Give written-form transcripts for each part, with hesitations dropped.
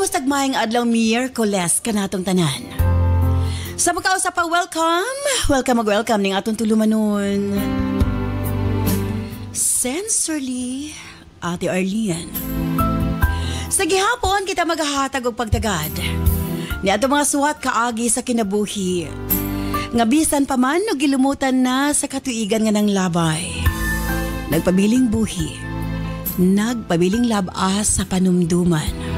Kumusta gmayang adlaw Miyerkules kanatong tanan. Sa pagkausap pa, welcome ning atong tulumanon. Sensorly, Ate Arlene. Sa gihapon kita maghahatag og pagtagad ni ato mga suwat kaagi sa kinabuhi. Nga bisan pa man no gilumutan na sa katuigan nga ng labay. Nagpabiling buhi, nagpabiling labas sa panumduman.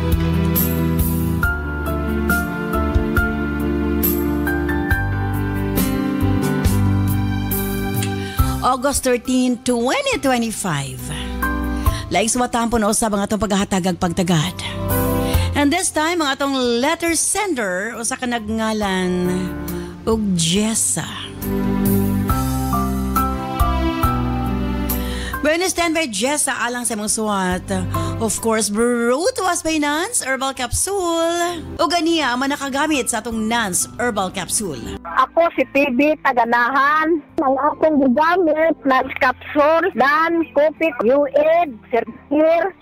August 13, 2025. Laing suwatampon o sa mga itong paghahatagag pagtagad. And this time, ang atong letter sender o sa kanagngalan og Jessa. Bueno, stand by Jessa alang sa mong suwat. Of course, brought to us by Nance Herbal Capsule. O ganiya, ang manakagamit sa atong Nance Herbal Capsule. Ako si PB Taganahan. Ang akong gigamit, Nance Capsule, Dan, Kupit, Ued, Sirkir,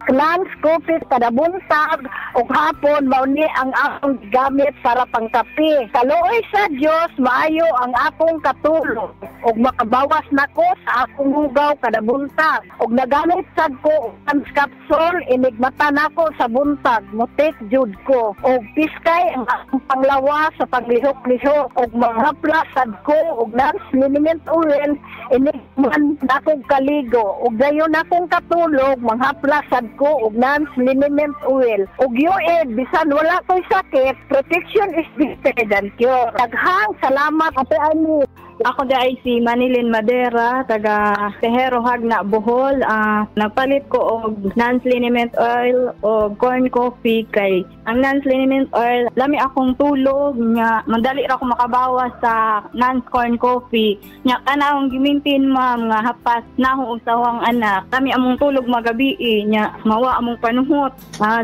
Clans, Kupit, kada buntag, o hapon, mauni ang akong gamit para pangkapi. Kaluoy sa Diyos, maayo ang akong katulong. O makabawas na ko sa akong hugaw kada buntag. O nagamit sad ko ang capsule, inigmata na ko sa buntag, mutik jud ko. O piskay ang akong panglawa sa paglihok-lihok. O manghapla sad ko, o Nance liniment oil, inigman na kong kaligo. O gayon akong katulog, manghapla sad ko og Nance liniment oil og Ued bisan wala ko'y sakit, protection is better than cure. Daghang salamat Ate Ani. Ako ay si Manilin Madera, taga Tehero Hagna, Bohol. Nagpalit ko og Nance liniment oil o corn coffee kay ang Nance liniment oil lami akong tulog nga madali ra ko makabawas sa Nance corn coffee. Nya kana akong gimintin ma'am nga hapas na akong usawang anak. Kami among tulog magabi nya mawa among panuhot.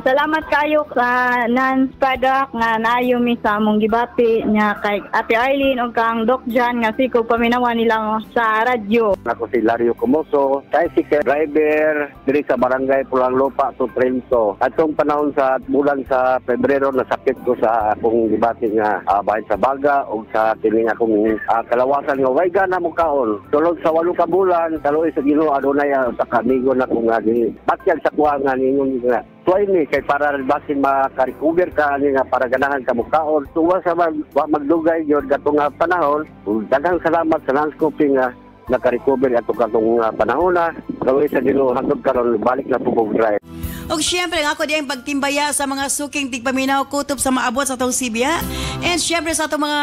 Salamat kayo sa Nance product nga naayo mi sa among gibati nya kay Ate Arlene og kang Doc Jan nga ko paminawa nila sa radyo. Ako si Lario Comoso, tricycle driver diri sa barangay Pulang Lupa to Trento. Atong panahon sa bulan sa Pebrero nasakit ko sa akong gibati nga bahin sa baga o sa tining akong kalawasan nga way gana mo kaon. Sulod sa 8 ka bulan, kaluoy sa Ginoo adunay sa kamigo na kung nga batyag sa kuha nga ningon nga. So ini kay para basin makarecover ka ani nga para ganahan ka mukaon. Tuwa sa magdugay gyud katong panahon. Daghang salamat sa Nance Coffee nga nakarecover ato katong panahon na. Kaluoy sa Ginoo hangtod karon balik na pugog drive. Og syempre ako diyang pagtimbaya sa mga suking tigpaminaw kutob sa maabot sa atong Sibya. And syempre sa atong mga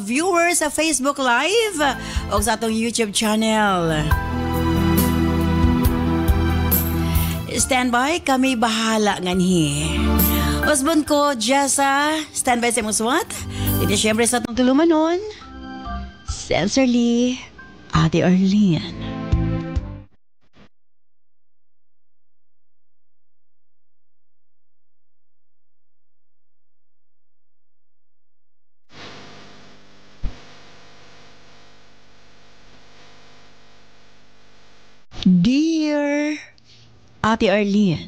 viewers sa Facebook Live o sa atong YouTube channel. Standby, kami bahala nganhi. Husband ko, Jessa, standby sa muswat. Dito syempre sa atong tulumanon. Sensorly, Ate Arlene. Dear Ate Arlene,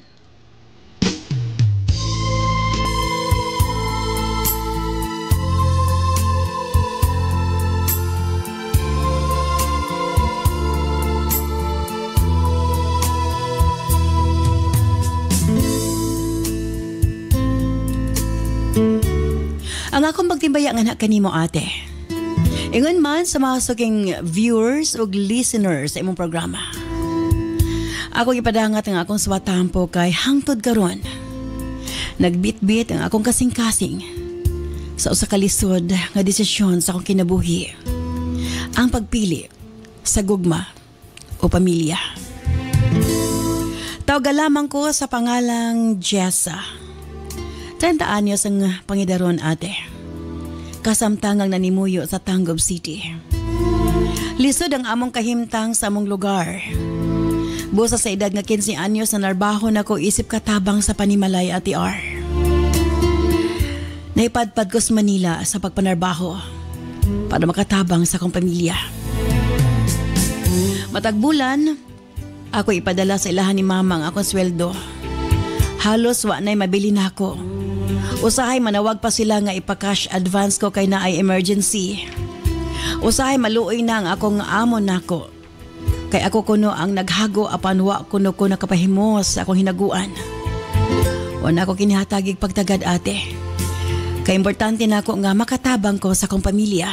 ang akong pagtimbaya nga kanimo ate. Ingon man sa mga suking viewers ug listeners sa imong programa. Ako ipadangat ang akong swatampo kay hangtod karon. Nagbitbit ang akong kasing-kasing sa usa ka lisod nga desisyon sa akong kinabuhi. Ang pagpili sa gugma o pamilya. Tawag lamang ko sa pangalang Jessa. 30 anyos ang pangidaron ate. Kasamtangang nanimuyo sa Tangub City. Lisod ang among kahimtang sa among lugar. Busa sa edad nga 15 anyos na narbaho na ko isip katabang sa panimalay Ate R. Naipadpad ko sa Manila sa pagpanarbaho para makatabang sa akong pamilya. Matagbulan, ako ipadala sa ilahan ni mama ang akong sweldo. Halos wa na'y mabili na ako Usahay manawag pa sila nga ipa-cash advance ko kay naay emergency. Usahay maluoy na ang akong amo nako. Kay ako kuno ang naghago apan wa kuno ko nakapahimos sa akong hinaguan. Wala ko kinihatagig pagtagad ate. Kay importante nako nga makatabang ko sa akong pamilya.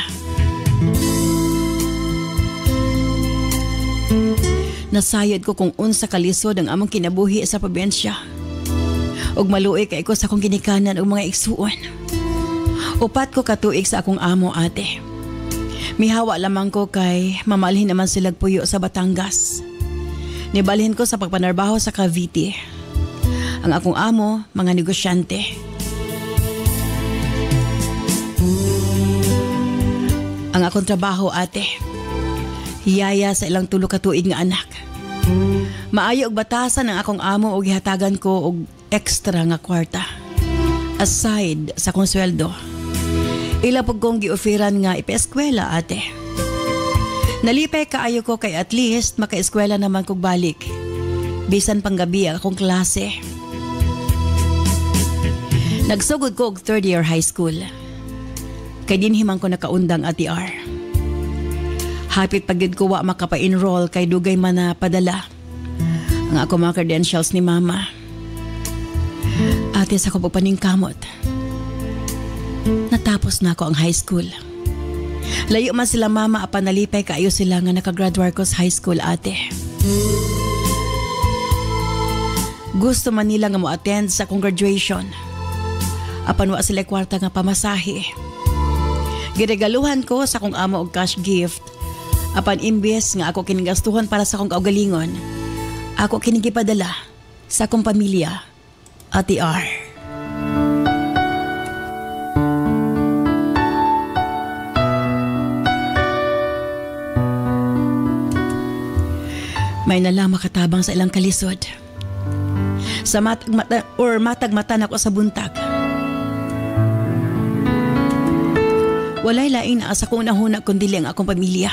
Nasayod ko kung unsa kalisod ang among kinabuhi sa probensya. Og maluoy kay ko sa akong ginikanan og mga igsuon. Upat ko katuig sa akong amo ate. Mihawa lamang ko kay mamalhin naman silag puyo sa Batangas. Nibalhin ko sa pagpanarbaho sa Cavite. Ang akong amo, mga negosyante. Ang akong trabaho ate, hiyaya sa ilang tulo ka tuig nga anak. Maayo og batasan ang akong amo og gihatagan ko og extra nga kwarta. Aside sa kong sweldo. Ila pag kong gi-offeran nga ipa-eskwela ate. Nalipay kaayo ko kay at least maka-eskwela naman kog balik. Bisan pang gabi ang akong klase. Nagsugod ko og third year high school. Kay dinhimang ko nakaundang at TR. Hapit pagid ko wa makapa-enroll kay dugay man na padala ang ako mga credentials ni mama. Ate sa ko pagpaningkamot. Natapos na ako ang high school. Layo man sila mama apan nalipay kaayo sila nga nakagraduate ko sa high school ate. Gusto man nila nga mo attend sa akong graduation. Apan wa sila kwarta nga pamasahe. Giregaluhan ko sa akong amo og cash gift. Apan imbes nga ako kinigastuhan para sa akong kaugalingon, ako kinigipadala sa akong pamilya, Ate R. May nalang makatabang sa ilang kalisod. Sa matag-mata na ako sa buntag. Walay laing naa sa kong nahuna kundili ang akong pamilya.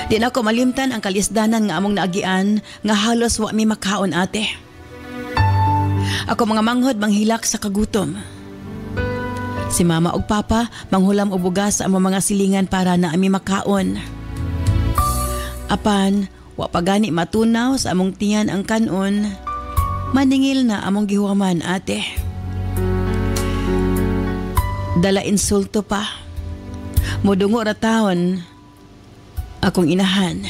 Di na ako malimtan ang kalisdanan nga among naagian nga halos wa mi makaon ate. Ako mga manghod manghilak sa kagutom. Si mama ug papa manghulam og bugas sa among mga silingan para na ami makaon. Apan wa pa gani matunaw sa among tiyan ang kanon, maningil na among gihuman ate. Dala insulto pa. Mudungo ra taon akong inahan.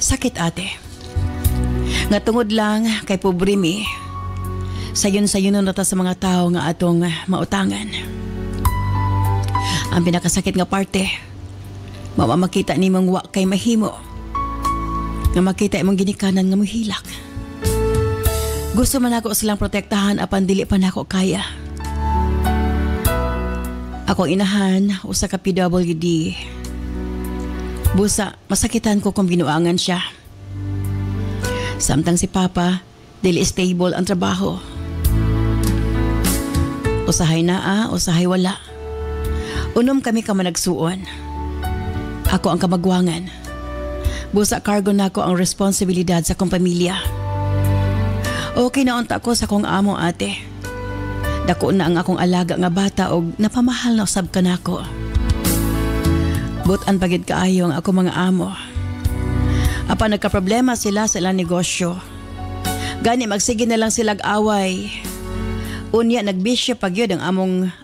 Sakit ate. Nga tungod lang kay pobre mi. Sayon-sayon na ta sa mga tao nga atong mautangan. Ang pinakasakit nga parte, makita ni mong wa kay mahimo. Nga makita imong ginikanan nga muhilak. Gusto man ako silang protektahan apan dili pa nako kaya. Ako inahan, usa ka PWD. Busa, masakitan ko kung binuangan siya. Samtang si Papa, dili stable ang trabaho. Usahay naa, usahay wala. Unom kami ka managsuon. Ako ang kamagwangan. Busa cargo na ko ang responsibilidad sa kong pamilya. Okay na unta ko sa kong amo ate. Dako na ang akong alaga nga bata og napamahal na usab ka nako. Butan pagid kaayo ang ako mga amo. Apa nagka-problema sila sa ilang negosyo. Gani magsige na lang silag away. Unya nagbisyo pagyod ang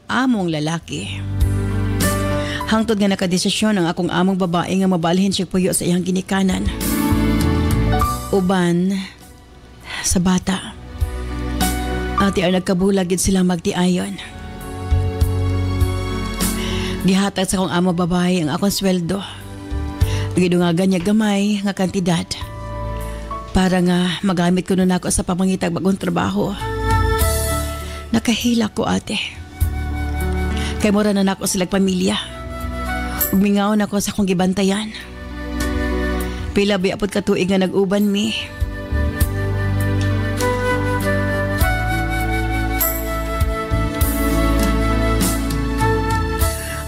among lalaki. Hangtod nga nakadesisyon ang akong among babae nga mabalhin siya puyo sa iyang ginikanan. Uban sa bata. Ate ay nagkabulagid silang magtiayon. Gihatag sa akong amo babae ang akong sweldo. Gidungagan niya gamay nga kantidad. Para nga magamit ko nun ako sa pamangitag bagong trabaho. Nakahila ko ate. Kay mura na nako silang pamilya. Umingaw na ko sa akong gibantayan. Pila biapod katuig nga nag-uban mi.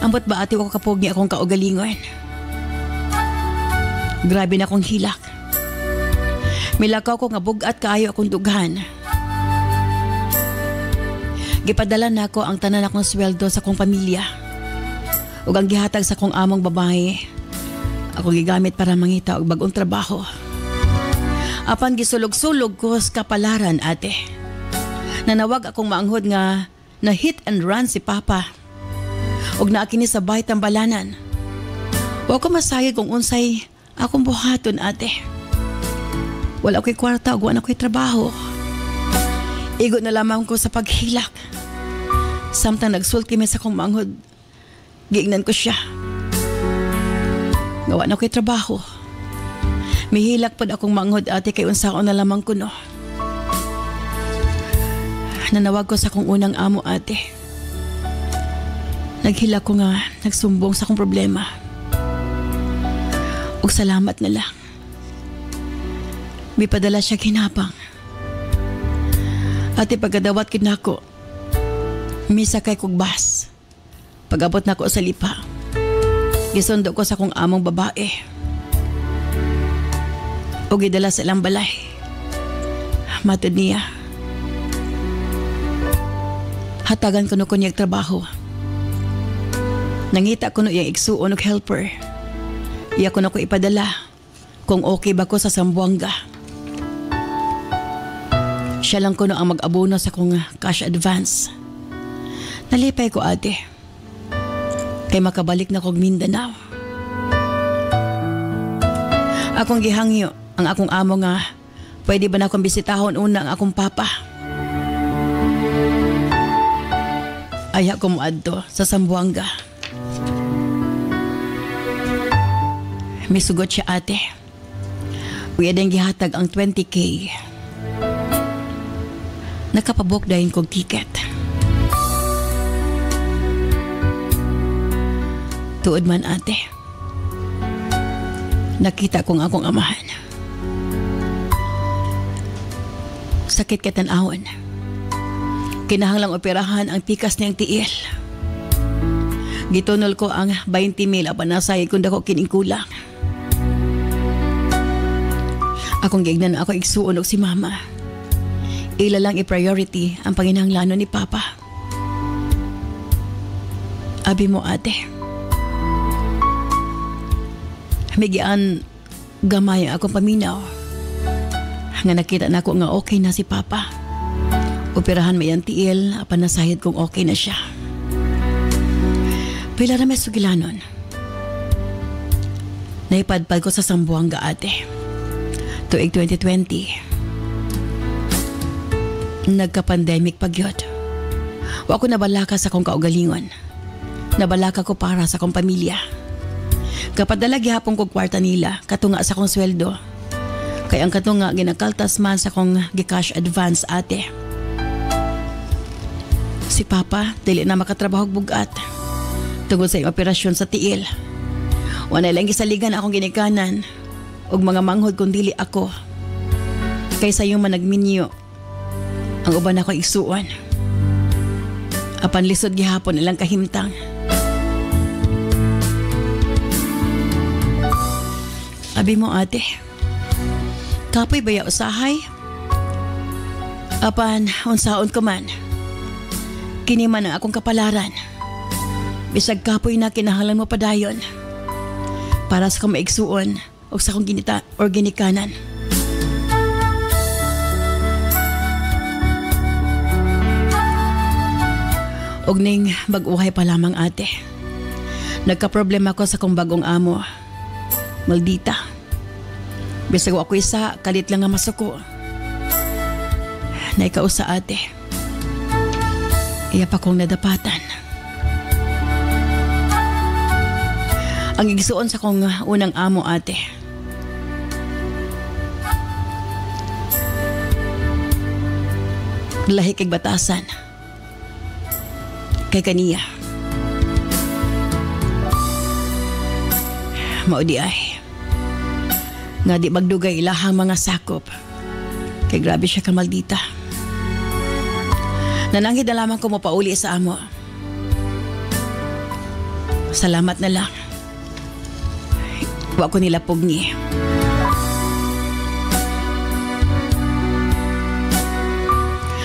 Ambot ba ati ko kapugni akong kaugalingon? Grabe na akong hilak. Milakaw ko nga bugat kaayo akong dughan. Gipadala na ako ang tanan akong sweldo sa akong pamilya. Ug ang gihatag sa akong among babae, ako gigamit para mangita og bag-ong trabaho. Apan gisulog-sulog ko sa kapalaran, ate. Nanawag akong maanghod nga na hit and run si Papa. Og naakini sa bahay tambalanan. Wa ko masayod kung unsay akong buhaton, ate. Wala ako'y kwarta o wala ako'y trabaho. Igo na lamang ko sa paghilak. Samtang nagsulti may sa kong manghod, giignan ko siya. Gawa na ako'y trabaho. Mihilak pod akong manghod, ate, kay unsaon na lamang ko, no. Nanawag ko sa kong unang amo, ate. Naghilak ko nga, nagsumbong sa kong problema. Ug salamat na lang. May padala siya kinapang. Ate, pagkadawat kinako, misakay kog bus. Pag-abot na ko sa lipa, gisundo ko sa kong among babae. O gidala sa ilang balay. Matod niya. Hatagan ko no kunyag trabaho. Nangita ko no yung igsuon og helper. Iya ko na ko ipadala kung okay ba ko sa Zamboanga. Siya lang ko no ang mag-abono sa kong cash advance. Nalipay ko, ate. Kay makabalik na kong Mindanao. Akong gihangyo ang akong amo nga pwede ba na akong bisitahon una ang akong papa. Aya ko moadto sa Zamboanga. May sugot siya, ate. Uya din gihatag ang 20K. Nakapabok dahin kong ticket. Tuod man, ate. Nakita kong akong amahan. Sakit katanawon. Kinahanglang operahan ang pikas niyang tiil. Gitunol ko ang 20,000 apan nasayad kung dako kining kulang. Akong giignan ako igsuon og si mama. Ila lang i-priority ang panginahanglanon ni Papa. Abi mo, ate. Migian gamay ang akong paminaw. Nga nakita na ako nga okay na si Papa. Operahan may ang tiil apan nasayad kung okay na siya. Pila na may sugilanon. Naipadpad ko sa Zamboanga, ate. Tuig 2020. Nagka-pandemic pagyod. Wa ko nabalaka sa kong kaugalingon. Nabalaka ko para sa kong pamilya. Kapadala gihapon kong kwarta nila, katunga sa kong sweldo. Kaya ang katunga ginakaltas man sa kong gi-cash advance, ate. Si Papa, dili na makatrabaho bugat. Tungod sa operasyon sa tiil. Wala lang gisaligan akong ginikanan. Og mga manghod kung dili ako. Kaysa yung managminyo. Ang uban ako igsuon. Apan lisod gihapon ilang kahimtang. Abi mo, ate. Kapoy baya usahay? Apan unsaon ko man. Kini man ang akong kapalaran. Bisag kapoy na kinahanglan mo padayon. Para sa kong maigsuon o sa kong ginita or ginikanan. Og ning bag-uhay pa lamang, ate. Nagka-problema ko sa kong bagong amo. Maldita. Bisag ako isa, kalit lang nga masuko. Naikausa, ate. Iya pa kong nadapatan. Ang igsuon sa kong unang amo, ate. Lahi kay batasan. Kay kaniya. Maudi ay. Nga di magdugay ilahang mga sakop. Kay grabe siya kamaldita. Nananghid na lamang ko mapauli sa amo. Salamat na lang. Wa ko nila pugni.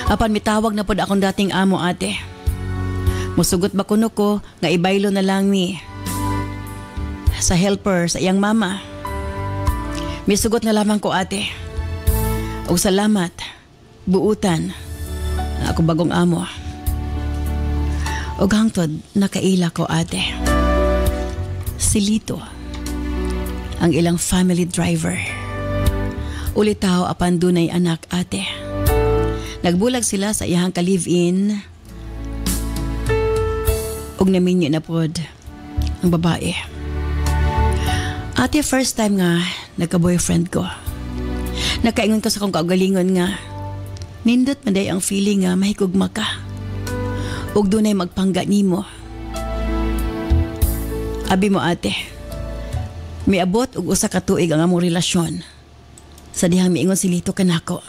Apan mitawag na pod akong dating amo ate. Musugot ba kuno ko nga ibaylo na lang mi sa helper sa iyang mama. Misugot na lamang ko ate. O salamat, buutan na ako bagong amo. O hangtod nakaila ko ate. Si Lito, ang ilang family driver. Ulitaw apan dunay anak ate. Nagbulag sila sa iyang ka-live-in ug naminyo na pod ang babae. Ate, first time nga nagka-boyfriend ko. Nakaingon ko sa kong kaugalingon nga nindot man day ang feeling nga mahigugma ka ug dunay magpangga nimo. Abi mo ate, miabot og usa ka tuig ang among relasyon. Sa dihang miingon si Lito kanako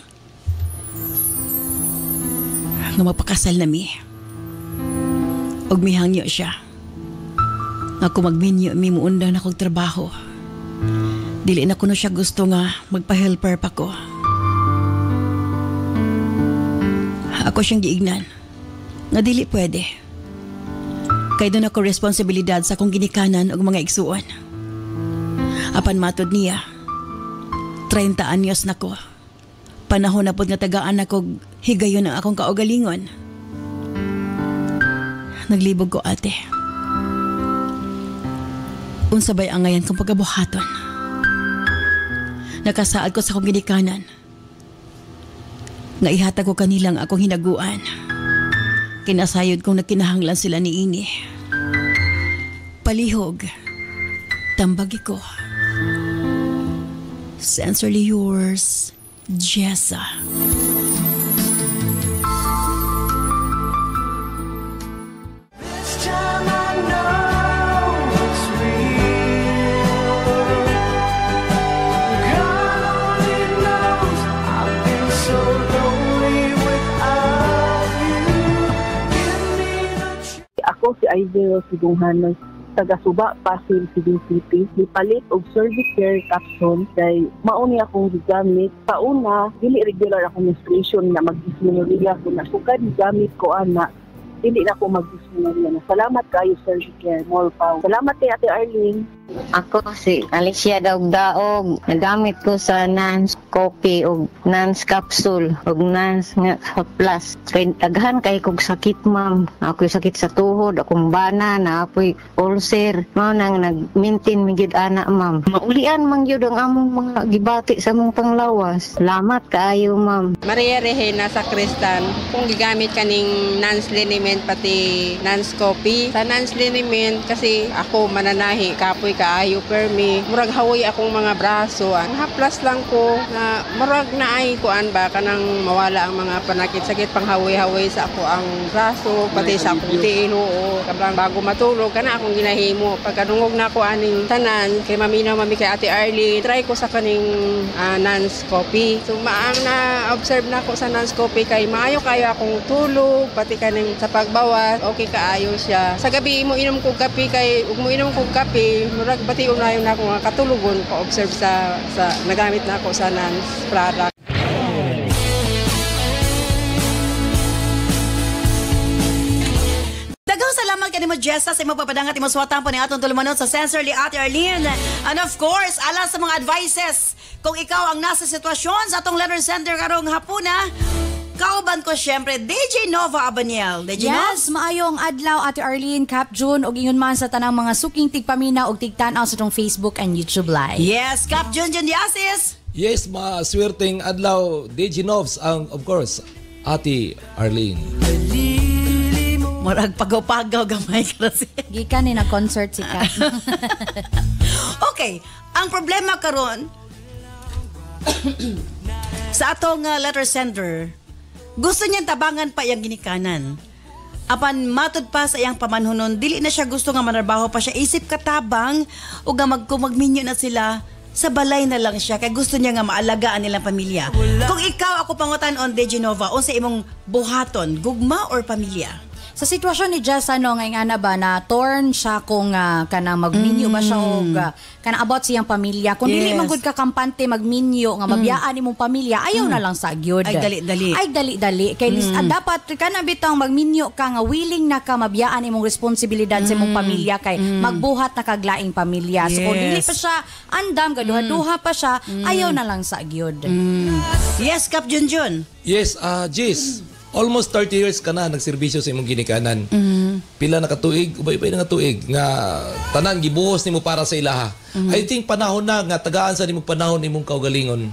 nga magpakasal na mi. Og mihangyo siya. Nga kung magminyo mi muundan akong trabaho. Dili na kuno siya gusto nga magpa-helper pa ko. Ako siyang giignan. Nga dili pwede. Kay doon ako responsibilidad sa akong ginikanan og mga igsuon. Apan matod niya, 30 anyos na ko. Panahon na pod nga tagaan ako higayon ang akong kaugalingon. Naglibog ko ate. Unsa bay ang ngayon kong pagkabuhaton. Nakasaad ko sa akong ginikanan. Nga ihatag ko kanilang akong hinaguan. Kinasayod kong nagkinahanglan sila ni Ini. Palihog. Tambagi ko. Sincerely yours, Jessa. Ako si Ivy Sidunghan ng taga-Suba, Pasig, Cebu City. Nipalit og service care capsule kay mauni akong gigamit. Pauna, dili regular akong menstruation na mag-dysmenorrhea. Kung nasugad gigamit ko ana, dili na ako mag-dysmenorrhea. Salamat kayo, Surgery Care, more power. Salamat kay Ate Arlene. Ako si Alicia Daog-Daog. Nagamit ko sa Nance Coffee o Nance Capsule o Nance nga sa Plus. Kaya daghan kay kong sakit, ma'am. Ako'y sakit sa tuhod, akong bana, na ako'y ulcer. Mao nang nag-maintain migid ana, ma'am. Maulian man yun ang among mga gibati sa mong panglawas. Salamat kaayo, ma'am. Maria Rehena sa Kristan. Kung gigamit kaning Nance Liniment pati Nance Coffee. Sa Nance Liniment kasi ako mananahi, kapoy kaayo permi. Murag hawoy akong mga braso. Ang haplas lang ko na murag na ay kuan ba kanang mawala ang mga panakit-sakit pang hawoy-hawoy sa ako ang braso pati sa akong tiil o kablang bago matulog kana akong ginahimo. Pagkadungog na ako aning tanan kay maminaw mami kay Ate Arlie, try ko sa kaning Nance Coffee. So maang na-observe na ako sa Nance Coffee kay maayo kayo akong tulog pati kaning sa pagbawas okay kaayo siya. Sa gabi mo inom kog kape kay ug mo inom kog kape murag bati unayon na ako nga katulugon ko observe sa nagamit na ako sa Nance product. Daghang salamat kanimo Jessa sa imong papadangat imong suwatan po ni atong tulumanon sa Sincerely Ate Arlene. And of course, ala sa mga advices kung ikaw ang nasa sitwasyon sa atong letter center karong hapuna. Kauban ko syempre, DJ Nova Abaniel. DJ yes, maayong adlaw Ate Arlene, Cap June, og ingon man sa tanang mga suking tigpamina og tigtanaw sa tong Facebook and YouTube Live. Yes, Cap June Diasis. Yes, maswerteng adlaw, DJ Novs, ang of course, Ate Arlene. Murag pagaw-pagaw gamay kasi. Gikan ni na-concert si Cap. Okay, ang problema karon sa atong letter sender, gusto niyang tabangan pa iyang ginikanan. Apan matod pa sa iyang pamanhunon, dili na siya gusto nga manarbaho pa siya. Isip katabang o nga magminyo na sila, sa balay na lang siya. Kaya gusto niya nga maalagaan nilang pamilya. Kung ikaw ako pangutan on DJ Nova, o sa imong buhaton, gugma or pamilya? Sa sitwasyon ni Jess, ngayon ana ba, na torn siya kung kanang magminyo ba siya o kanang about siyang pamilya. Kung dili man gud ka kampante magminyo nga mabiyaan imong pamilya, ayaw na lang sa gyud. Ay dali-dali. Kay dapat kanang bitang magminyo ka nga willing na ka mabiyaan imong responsibilidad sa imong pamilya kay magbuhat na kaglaing pamilya. So kung dili pa siya andam, gaduha-duha pa siya, ayaw na lang sa gyud. Yes, Kap Junjun. Yes, Jis. Almost 30 years ka na nagserbisyo sa imong ginikanan. Pila na katuig, ubay-ubay na katuig nga tanan gibuhos nimo para sa ilaha. I think panahon na nga tagaan sa nimong panahon imong kaugalingon.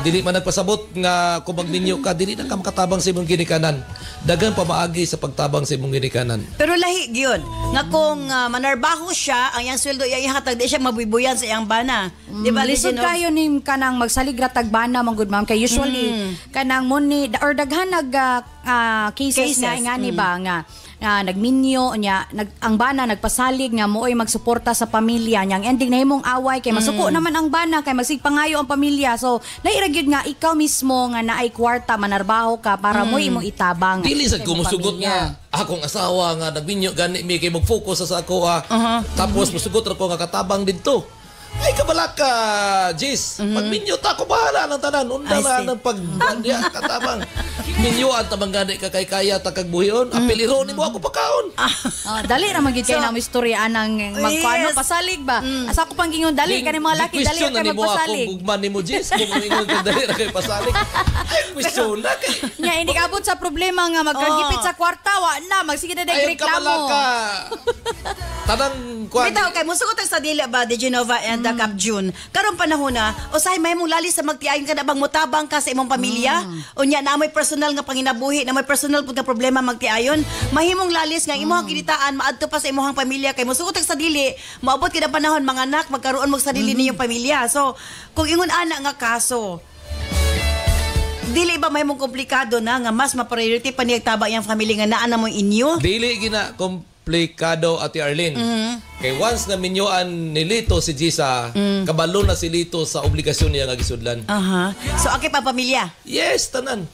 Dili man nagpasabot nga kung magninyo ka, dili na ka makatabang sa imong ginikanan. Dagan pa maagi sa pagtabang sa imong ginikanan. Pero lahi gyud nga kung manarbaho siya, ang iyang sweldo iya ihatag di siya mabubuyan sa iyang bana. Di ba? Lisod kayo ni kanang magsaligratag bana man gud ma'am kay usually kanang money or daghan nag cases nga ni ba nga nagminyo nya ang bana nagpasalig nga mooy magsuporta sa pamilya nya. Ang ending na himong away kay masuko naman ang bana kay magsigpangayo ang pamilya. So laira gyud nga ikaw mismo nga naay kwarta manarbaho ka para mo imong itabang. Dili sad ko musugot nga akong asawa nga nagminyo gani mi kay mag-focus sa ako tapos musugot ra ko nga katabang didto. Ay kabala ka, Jis. Magminyo ta ko bahala ng tanan. Unda na ng pagbandiya katabang. Minyoan ta manggani ka kay kaya ta kag buhion. Apeliro nimo ako pagkaon. Dali ra magid kay na istorya nang magkuano pasalig ba. Asa ko pang gingon dali kani mga laki dali kay magpasalig. Ako gugman nimo Jis kung ingon ka dali ra kay pasalig. Ay question na kay. Nya hindi kabot sa problema nga magkagipit sa kwarta wa na magsige na dag reklamo. Tanang kuan. Bitaw kay musugot sa dili ba de Genova and the Cap June. Karon panahon na usahay may mong lali sa magtiayon ka na bang mutabang ka sa imong pamilya. Unya na may personal nga panginabuhi, na may personal pud nga problema magtiayon. Mahimong lalis nga imong kinitaan maadto pa sa imong pamilya kay musugot sa dili maabot kid ang panahon manganak magkaroon mo sa dili ninyong pamilya. So kung ingon ana nga kaso dili ba may mong komplikado na nga mas ma-priority pa niya taba iyang family nga naa na mo inyo? Dili gina komplikado Ate Arlene. Kay once na minyoan ni Lito si Jisa, kabalo na si Lito sa obligasyon niya nga gisudlan. So okay pa pamilya? Yes, tanan.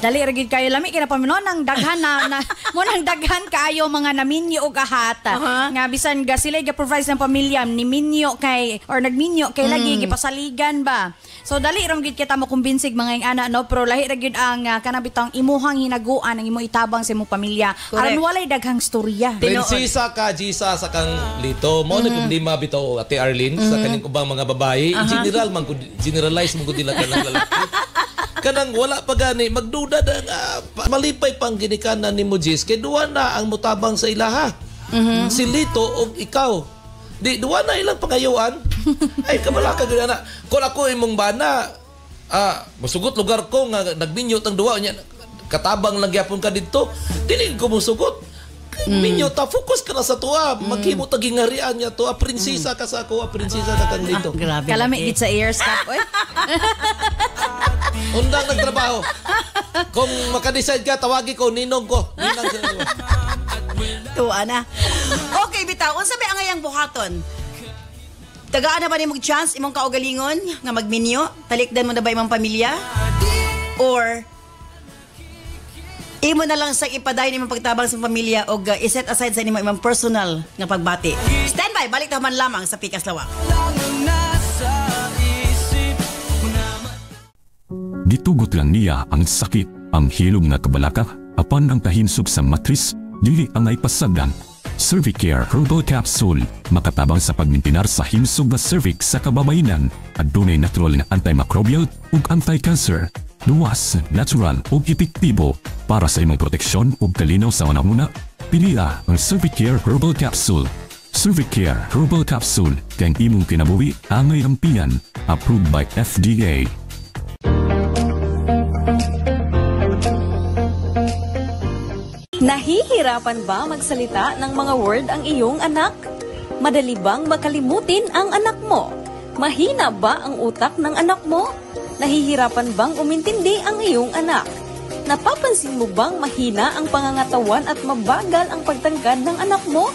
Dali ra gid kayo lami kay pamino nang daghan na mo nang daghan kaayo mga naminyo og ahat nga bisan ga sila ga provide ng pamilya ni minyo kay or nagminyo kay lagi gipasaligan ba. So dali ra gid kita mo kumbinsig mga ana no, pero lahi ra gid ang kanang bitang imuhang hinaguan ang imong itabang sa imong pamilya aron walay daghang storya. Prinsesa ka Jisa sa kang Lito mo na problema bitaw Ate Arlene sa kaning ubang mga babae. General man generalize mo gud nila kanang lalaki. Kanang wala pa gani magduda nga malipay pang ginikanan ni mo Jis kay duwa na ang mutabang sa ilaha. Si Lito o ikaw. Di duwa na ilang pangayuan. Ay kabala ka gana. Kung ako imong bana musugot lugar ko nga nagminyo tang duwa nya katabang lang gyapon ka didto. Dili ko musugot. Minyo ta focus ka na sa tuwa. Maghimo ta gingarian nya tuwa prinsesa ka sa ako, prinsesa ka kang Lito. Kalami gid sa ears cap oy. Undang nagtrabaho. Kung makadecide ka, tawagi ko, ninong ko. Ninang sa iyo. Tuwa na. Okay, bitaw. Unsa ba ang ayang buhaton? Tagaan na ba ni mong chance imong kaugalingon nga magminyo? Talikdan mo na ba imong pamilya? Or imo na lang sa ipaday ni imong pagtabang sa pamilya o iset aside sa imong personal nga pagbati? Stand by. Balik man lamang sa Pikas Lawak. Gitugot lang niya ang sakit, ang hilom na kabalaka, apan ang kahinsog sa matris, dili ang ay pasagdan. Cervicare Herbal Capsule, makatabang sa pagmintinar sa himsog na cervix sa kababayinan, at dunay natural na antimicrobial ug anti-cancer. Luwas, natural ug epektibo para sa imong proteksyon ug kalinaw sa una-una. Piliya ang Cervicare Herbal Capsule. Cervicare Herbal Capsule, kang imong kinabuhi angay ampian, approved by FDA. Nahihirapan ba magsalita ng mga word ang iyong anak? Madali bang makalimutin ang anak mo? Mahina ba ang utak ng anak mo? Nahihirapan bang umintindi ang iyong anak? Napapansin mo bang mahina ang pangangatawan at mabagal ang pagtangkad ng anak mo?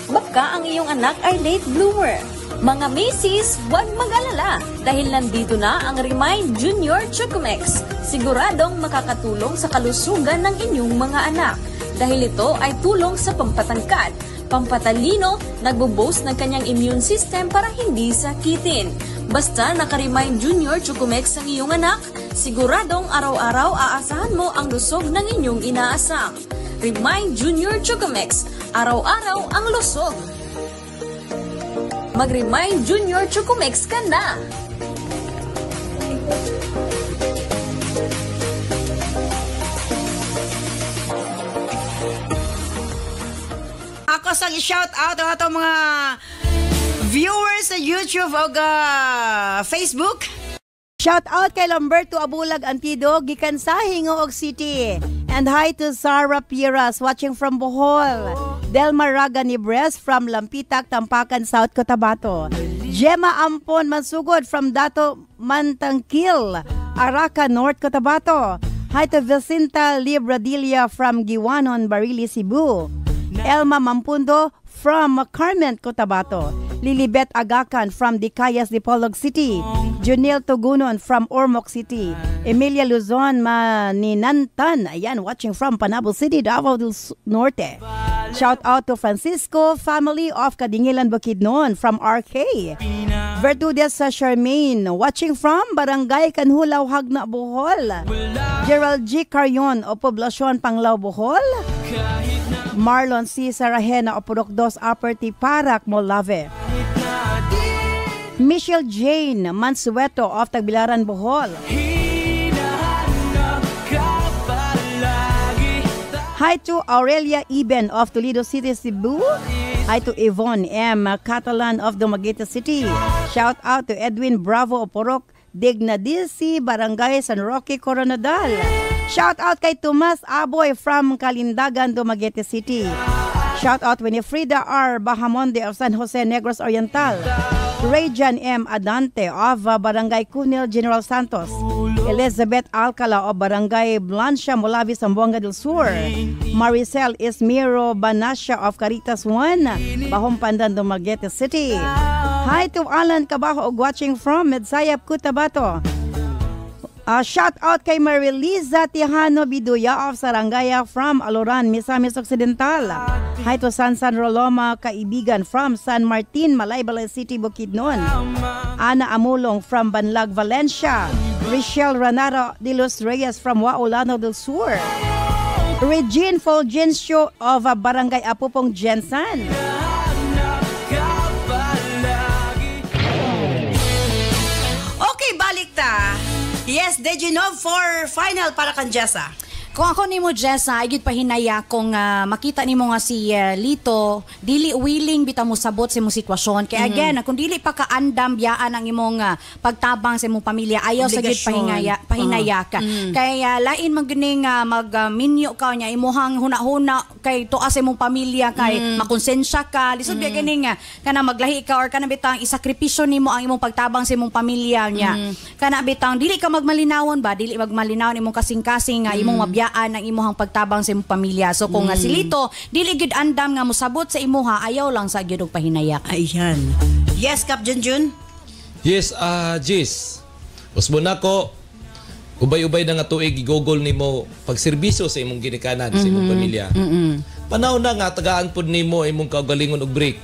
Baka ang iyong anak ay late bloomer. Mga misis, huwag mag-alala dahil nandito na ang Remind Junior Chocomix. Siguradong makakatulong sa kalusugan ng inyong mga anak dahil ito ay tulong sa pampatangkad, pampatalino, nagbo-boost ng kanyang immune system para hindi sakitin. Basta naka-Remind Junior Chocomix ang iyong anak, siguradong araw-araw aasahan mo ang lusog ng inyong inaasam. Remind Junior Chocomix, araw-araw ang lusog. Mag-Remind Junior Chocomix ka na! Ako sa i-shout out ang atong mga viewers sa YouTube o Facebook. Shout out kay Lamberto Abulag Antido, gikan sa Hingoog City. And hi to Sarah Piras watching from Bohol. Delma Raga Nibres from Lampitak, Tampakan, South Cotabato. Gemma Ampon Mansugod from Dato Mantangkil, Araca, North Cotabato. Hi to Vicinta Libradilia from Giwanon, Barili, Cebu. Elma Mampundo from Carmen, Cotabato. Lilibet Agakan from Dicayas, Dipolog City. Junil Tugunon from Ormoc City. Emilia Luzon Maninantan, ayan, watching from Panabo City, Davao del Norte. Shout out to Francisco family of Kadingilan, Bukidnon from RK. Vertudes sa Charmaine, watching from Barangay Kanhulaw, Hagna, Bohol. Gerald G. Carrion o Poblasyon, Panglao, Bohol. Marlon C. Sarahena o Purok 2, Upper Tiparak, Molave. Michelle Jane Mansueto of Tagbilaran, Bohol. Hi to Aurelia Iben of Toledo City, Cebu. Hi to Yvonne M. Catalan of Dumaguete City. Shout out to Edwin Bravo of Purok Dignadisi, Barangay San Roque, Coronadal. Shout out kay Tomas Aboy from Kalindagan, Dumaguete City. Shout out Winifrida R. Bahamonde of San Jose, Negros Oriental. Rayjan M. Adante of Barangay Cunil, General Santos. Elizabeth Alcala of Barangay Blancia, Molavi, Zamboanga del Sur. Maricel Ismiro Banasya of Caritas 1, Bahong Pandan, Dumaguete City. Hi to Alan Cabajo watching from Medsayap, Cotabato. Shout out kay Mariliza Tijano Biduya of Sarangaya from Aloran, Misamis Occidental. Hi to San Roloma Kaibigan from San Martin, Malaybalay City, Bukidnon. Ana Amulong from Banlag, Valencia. Richelle Ranaro de los Reyes from Waolano del Sur. Regine Fulgencio of Barangay Apupong, Jensen. Okay, balik ta. Yes, Dejinov for final para kan Jessa. Kung ako nimo Jessa, ay gid pahinaya kung makita nimo nga si Lito, dili willing bitaw mo sabot sa imong sitwasyon. Kaya again, kung dili pa kaandam biyaan ang imong pagtabang sa imong pamilya, ayaw sa gid pahinaya ka. Kaya lain man gining magminyo ka nya imuhang huna-huna kay tuas sa imong pamilya kay makonsensya ka. Lisod biya gining kana maglahi ka or kana bitang isakripisyo nimo ang imong pagtabang sa imong pamilya nya. Kana bitang dili ka magmalinawon ba, dili magmalinawon imong kasing-kasing imong mabya ang imuhang pagtabang sa imong pamilya. So kung si Lito dili gid andam nga mosabot sa imuha, ayaw lang sa gyud og pahinayak. Ayan. Yes, Kap Junjun. Yes, Jis. Usbo nako ubay-ubay na nga tuig igogol nimo pagserbisyo sa imong ginikanan sa imong pamilya. Panahon na nga tagaan pud nimo imong kaugalingon og break.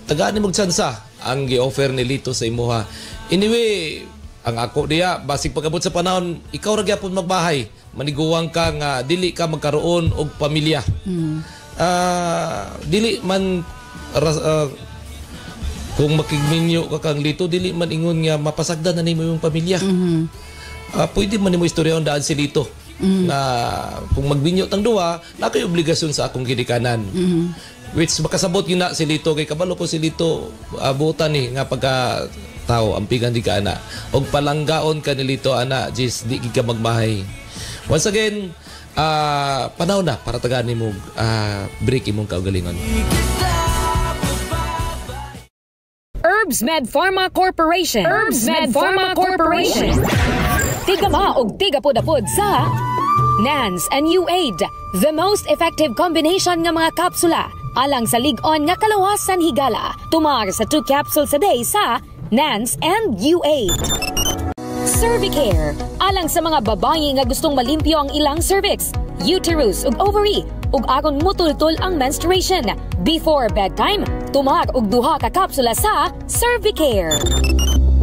Tagaan nimo tsansa ang gi-offer ni Lito sa imuha. Anyway, ang ako diya basig pagabot sa panahon ikaw ra gyapon magbahay. Maniguwang ka nga dili ka magkaroon og pamilya. Dili man kung makigminyo ka kang Lito, dili man ingon nga mapasagdan na nimo yung pamilya. Pwede man nimo istoryaon daan si Lito na kung magminyo tang duha, na kay obligasyon sa akong ginikanan. Which makasabot yun na si Lito kay kabalo ko si Lito buotan ni nga pagka tao ampigan di ka ana og palanggaon ka ni Lito ana Jis di ka magmahay. Once again, panahon na para tagaan mo break imong kaugalingon. Herbs Med Pharma Corporation. Herbs Med Pharma Corporation. Tigama og tigapod-apod sa NANS and UAID. The most effective combination ng mga kapsula alang sa lig-on nga kalawasan higala. Tumar sa 2 capsules a day sa Nance and U8. Cervicare, alang sa mga babayi nga gustong malimpyo ang ilang cervix, uterus ug ovary, ug aron mutultol ang menstruation. Before bedtime, tumar og 2 ka kapsula sa Cervicare.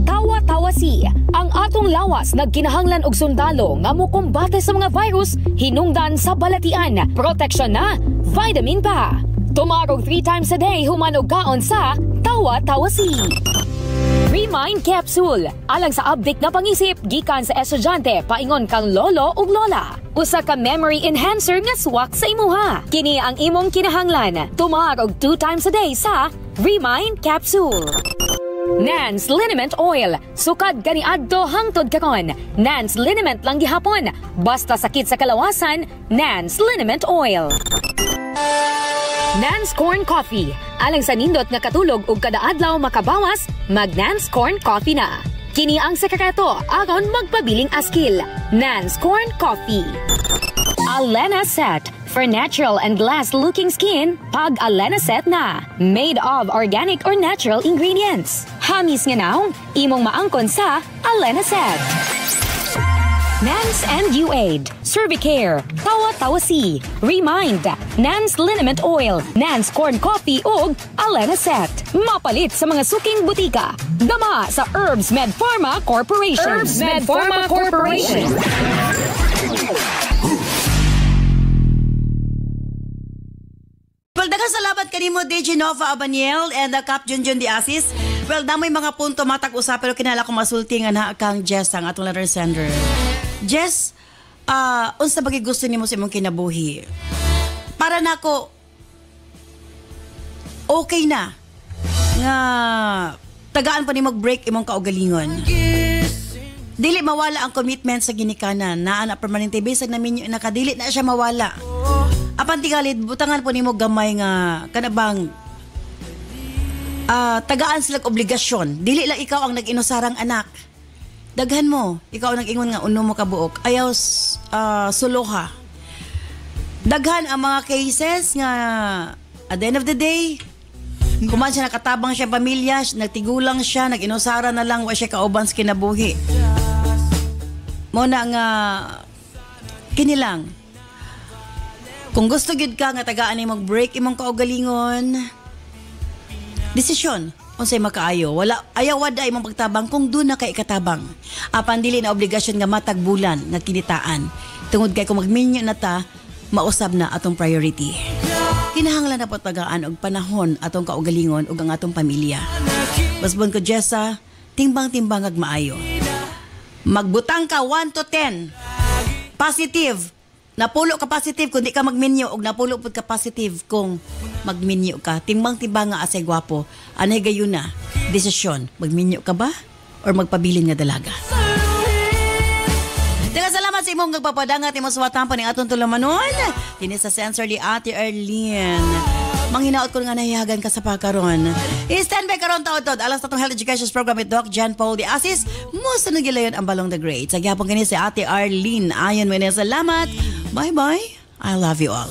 Tawa-tawasi, ang atong lawas nagkinahanglan og sundalo nga mokombate sa mga virus hinungdan sa balatian. Proteksyon na, vitamin pa. Tumarog 3 times a day human og kaon sa tawa-tawasi. Remind Capsule, alang sa update na pangisip gikan sa estudyante paingon kang lolo ug lola. Usa ka memory enhancer nga swak sa imuha. Kini ang imong kinahanglan. Tumarog 2 times a day sa Remind Capsule. Nance Liniment Oil. Sukad kaniadto hangtod karon. Nance Liniment lang gihapon. Basta sakit sa kalawasan, Nance Liniment Oil. Nance Corn Coffee. Alang sa nindot nga katulog ug kada adlaw makabawas, mag Nance Corn Coffee na. Kini ang sekreto aron magpabiling askil. Nance Corn Coffee. Alena Set. For natural and glass-looking skin, pag Alena Set na. Made of organic or natural ingredients. Hamis nga naong, imong maangkon sa Alena Set. Nance and U8, Cervicare, Tawa-Tawasi, Remind, Nance Liniment Oil, Nance Corn Coffee ug Alena Set. Mapalit sa mga suking butika. Dama sa Herbs Med Pharma Corporation. Herbs Med Pharma Corporation. Well, daghang salamat kanimo DJ Nova Abaniel and Cap Junjun Di Asis. Well, namoy mga punto matag-usap pero kinala ko masulti nga na kang Jess ang atong letter sender. Jess, unsa bagay gusto nimo sa imong kinabuhi? Para nako okay na nga tagaan pa ni mag-break imong kaugalingon. Dili mawala ang commitment sa ginikanan na ana permanente basag na minyo nakadili na siya mawala. Apan tigalit butangan po nimo gamay nga kanabang tagaan sila obligasyon. Dili lang ikaw ang nag-inusarang anak. Daghan mo, ikaw ang nag-ingon nga uno mo kabuok. Ayaw suluha. Daghan ang mga cases nga at the end of the day, kuman siya nakatabang siya pamilya, nagtigulang siya, nag-inusara na lang wa siya kauban sa kinabuhi. Muna nga kinilang. Kung gusto gyud ka nga tagaan ni mag-break imong kaugalingon, desisyon unsay makaayo. Wala ayaw wada imong pagtabang kung doon na kay katabang. Apan dili na obligasyon nga matag bulan nga kinitaan. Tungod kay kung magminyo na ta, mausab na atong priority. Kinahanglan na po tagaan og panahon atong kaugalingon ug ang atong pamilya. Basbon ko Jessa, timbang-timbang ag maayo. Magbutang ka 1 to 10. Positive. Napulo ka positive kung di ka magminyo og napulo pud ka positive kung magminyo ka. Timbang-timbang nga asay gwapo. Anay gayon na. Desisyon, magminyo ka ba or magpabilin nga dalaga? Daghang salamat sa imong nagpapadangat imong suwatan pa ning atong tulumanon. Kini sa sensor ni Ate Arlene. Manghinaot ko nga nahihagan ka sa pagkaron. I-stand by karon taod-tod. Alas tatong health education program with Doc John Paul Di Asis. Musta nagilayon ang Balong the Great. Sa gyapon kini si Ate Arlene. Ayon mo na salamat. Bye-bye. I love you all.